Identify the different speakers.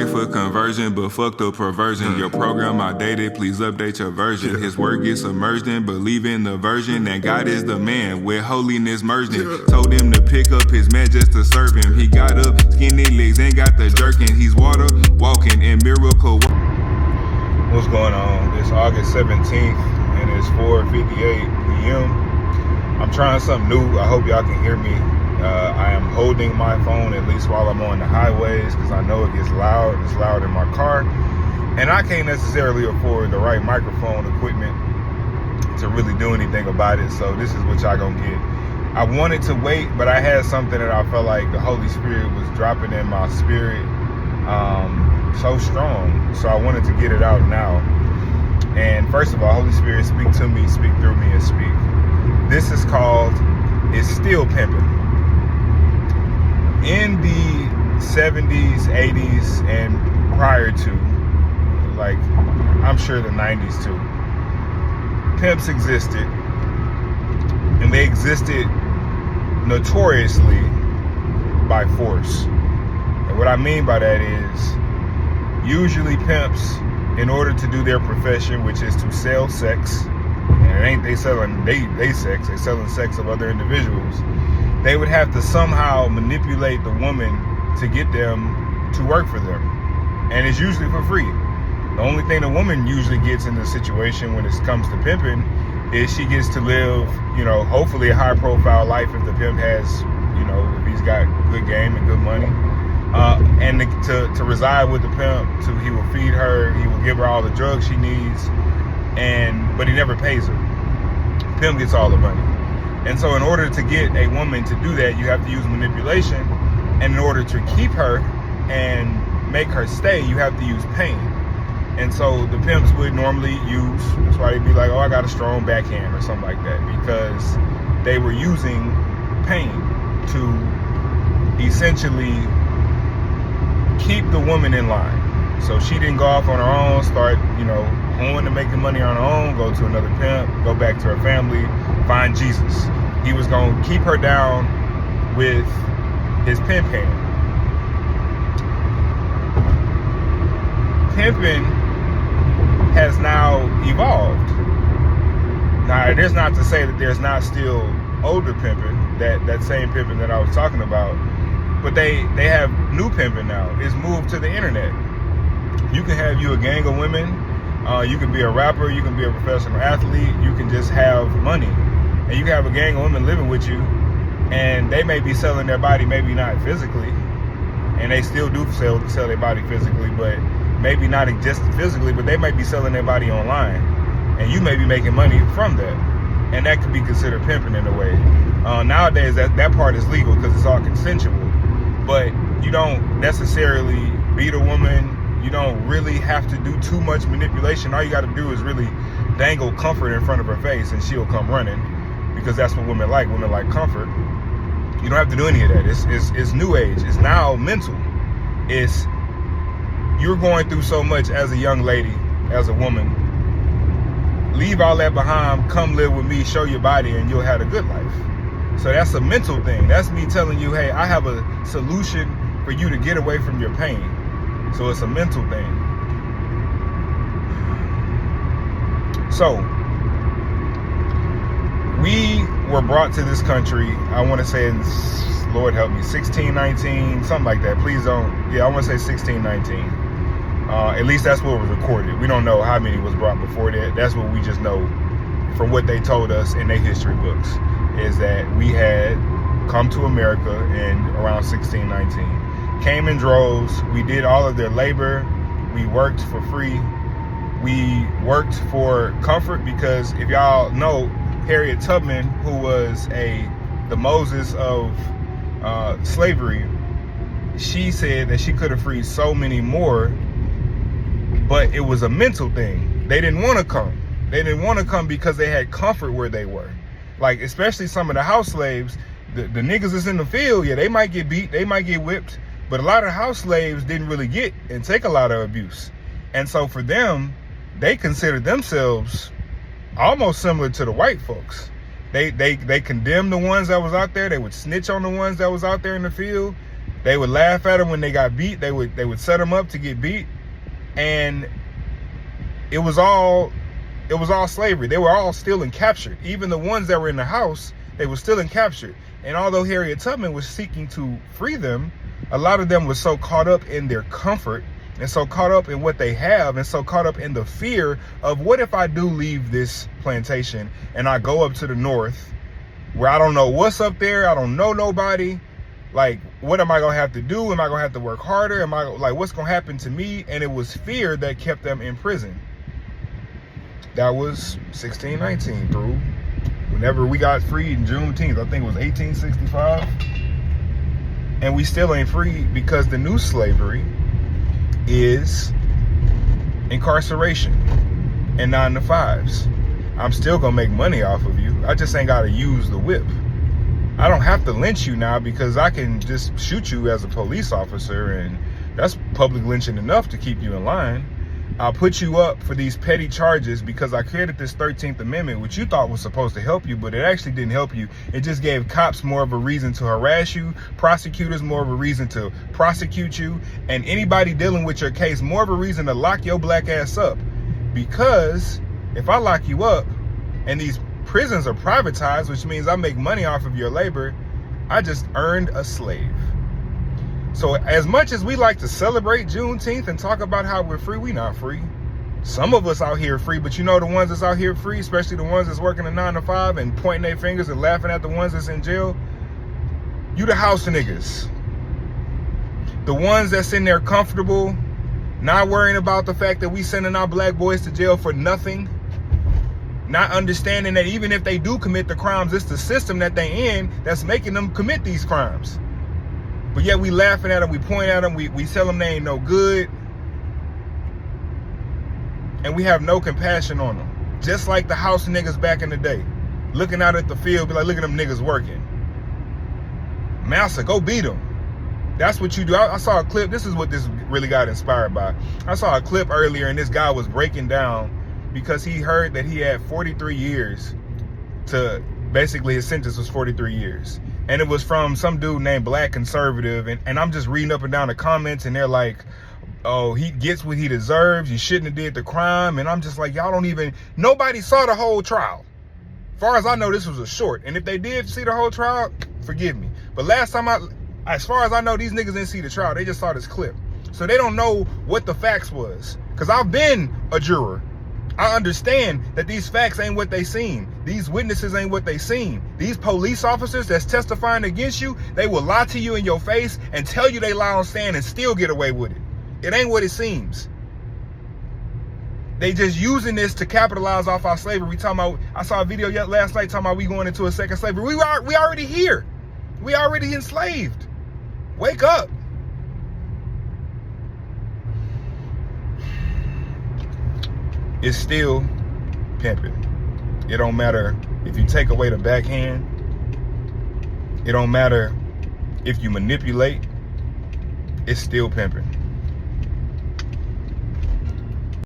Speaker 1: pray for conversion, but fuck the perversion. Your program outdated, please update your version. His word gets submerged in, believe in the version that God is the man, with holiness merged in. Told him to pick up his mat just to serve him. He got up, skinny legs, ain't got the jerking. He's water walking in miracle.
Speaker 2: What's going on? It's August 17th and it's 4:58 p.m. I'm trying something new. I hope y'all can hear me. I am holding my phone at least while I'm on the highways because I know it gets loud. It's loud in my car. And I can't necessarily afford the right microphone equipment to really do anything about it. So this is what y'all gonna get. I wanted to wait, but I had something that I felt like the Holy Spirit was dropping in my spirit so strong. So I wanted to get it out now. And first of all, Holy Spirit, speak to me, speak through me, and speak. This is called It's Still Pimpin'. In the 70s, 80s, and prior to, like, I'm sure the 90s too, pimps existed, and they existed notoriously by force. And what I mean by that is, usually pimps, in order to do their profession, which is to sell sex, and it ain't they selling they sex, they selling sex of other individuals, they would have to somehow manipulate the woman to get them to work for them. And it's usually for free. The only thing the woman usually gets in the situation when it comes to pimping is she gets to live, hopefully a high profile life if the pimp has, if he's got good game and good money. And to reside with the pimp, he will feed her, he will give her all the drugs she needs, but he never pays her. Pimp gets all the money. And so in order to get a woman to do that, you have to use manipulation. And in order to keep her and make her stay, you have to use pain. And so the pimps would normally use, that's why they'd be like, oh, I got a strong backhand or something like that, because they were using pain to essentially keep the woman in line. So she didn't go off on her own, start, going to making money on her own, go to another pimp, go back to her family, find Jesus. He was going to keep her down with his pimp hand. Pimping has now evolved. Now, there's not to say that there's not still older pimping, that same pimping that I was talking about, but they have new pimping now. It's moved to the internet. You can have a gang of women. You can be a rapper. You can be a professional athlete. You can just have money. And you can have a gang of women living with you, and they may be selling their body, maybe not physically, and they still do sell their body physically, but maybe not just physically, but they might be selling their body online, and you may be making money from that, and that could be considered pimping in a way. Nowadays, that part is legal because it's all consensual, but you don't necessarily beat a woman. You don't really have to do too much manipulation. All you got to do is really dangle comfort in front of her face, and she'll come running, because that's what women like. Women like comfort. You don't have to do any of that. It's new age. It's now mental. You're going through so much as a young lady, as a woman. Leave all that behind. Come live with me. Show your body, and you'll have a good life. So that's a mental thing. That's me telling you, hey, I have a solution for you to get away from your pain. So it's a mental thing. So we were brought to this country, I want to say, Lord help me, 1619, something like that. Please don't. Yeah, I want to say 1619. At least that's what was recorded. We don't know how many was brought before that. That's what we just know from what they told us in their history books, is that we had come to America in around 1619. Came in droves. We did all of their labor. We worked for free. We worked for comfort, because if y'all know, Harriet Tubman, who was the Moses of slavery, she said that she could have freed so many more, but it was a mental thing. They didn't want to come. They didn't want to come because they had comfort where they were. Like, especially some of the house slaves, the niggas that's in the field, yeah, they might get beat, they might get whipped, but a lot of house slaves didn't really get and take a lot of abuse. And so for them, they considered themselves almost similar to the white folks. They condemned the ones that was out there. They would snitch on the ones that was out there in the field. They would laugh at them when they got beat. They would set them up to get beat, and it was all slavery. They were all still and captured. Even the ones that were in the house, they were still and captured. And although Harriet Tubman was seeking to free them, a lot of them were so caught up in their comfort and so caught up in what they have and so caught up in the fear of, what if I do leave this plantation and I go up to the north where I don't know what's up there, I don't know nobody, like, what am I gonna have to do? Am I gonna have to work harder? Am I like, what's gonna happen to me? And it was fear that kept them in prison. That was 1619 through whenever we got freed in Juneteenth. I think it was 1865. And we still ain't free, because the new slavery is incarceration and 9-to-5s. I'm still gonna make money off of you. I just ain't gotta use the whip. I don't have to lynch you now, because I can just shoot you as a police officer, and that's public lynching enough to keep you in line. I'll put you up for these petty charges because I created this 13th Amendment, which you thought was supposed to help you, but it actually didn't help you. It just gave cops more of a reason to harass you, prosecutors more of a reason to prosecute you, and anybody dealing with your case more of a reason to lock your black ass up. Because if I lock you up and these prisons are privatized, which means I make money off of your labor, I just earned a slave. So as much as we like to celebrate Juneteenth and talk about how we're free, we not free. Some of us out here free, but you know the ones that's out here free, especially the ones that's working a 9-to-5 and pointing their fingers and laughing at the ones that's in jail, you the house niggas. The ones that's in there comfortable, not worrying about the fact that we sending our black boys to jail for nothing, not understanding that even if they do commit the crimes, it's the system that they in that's making them commit these crimes. But yet we laughing at them, we point at them, we tell them they ain't no good. And we have no compassion on them. Just like the house niggas back in the day. Looking out at the field, be like, look at them niggas working. Massa, go beat them. That's what you do. I saw a clip, this is what this really got inspired by. I saw a clip earlier, and this guy was breaking down because he heard that he had 43 years to, basically his sentence was 43 years. And it was from some dude named Black Conservative. And I'm just reading up and down the comments, and they're like, oh, he gets what he deserves. You shouldn't have did the crime. And I'm just like, y'all don't even, nobody saw the whole trial. As far as I know, this was a short. And if they did see the whole trial, forgive me. But last time as far as I know, these niggas didn't see the trial. They just saw this clip. So they don't know what the facts was. Because I've been a juror. I understand that these facts ain't what they seen. These witnesses ain't what they seen. These police officers that's testifying against you, they will lie to you in your face and tell you they lie on stand and still get away with it. It ain't what it seems. They just using this to capitalize off our slavery. I saw a video last night talking about we going into a second slavery. We already here. We already enslaved. Wake up. It's still pimping. It don't matter if you take away the backhand. It don't matter if you manipulate. It's still pimping.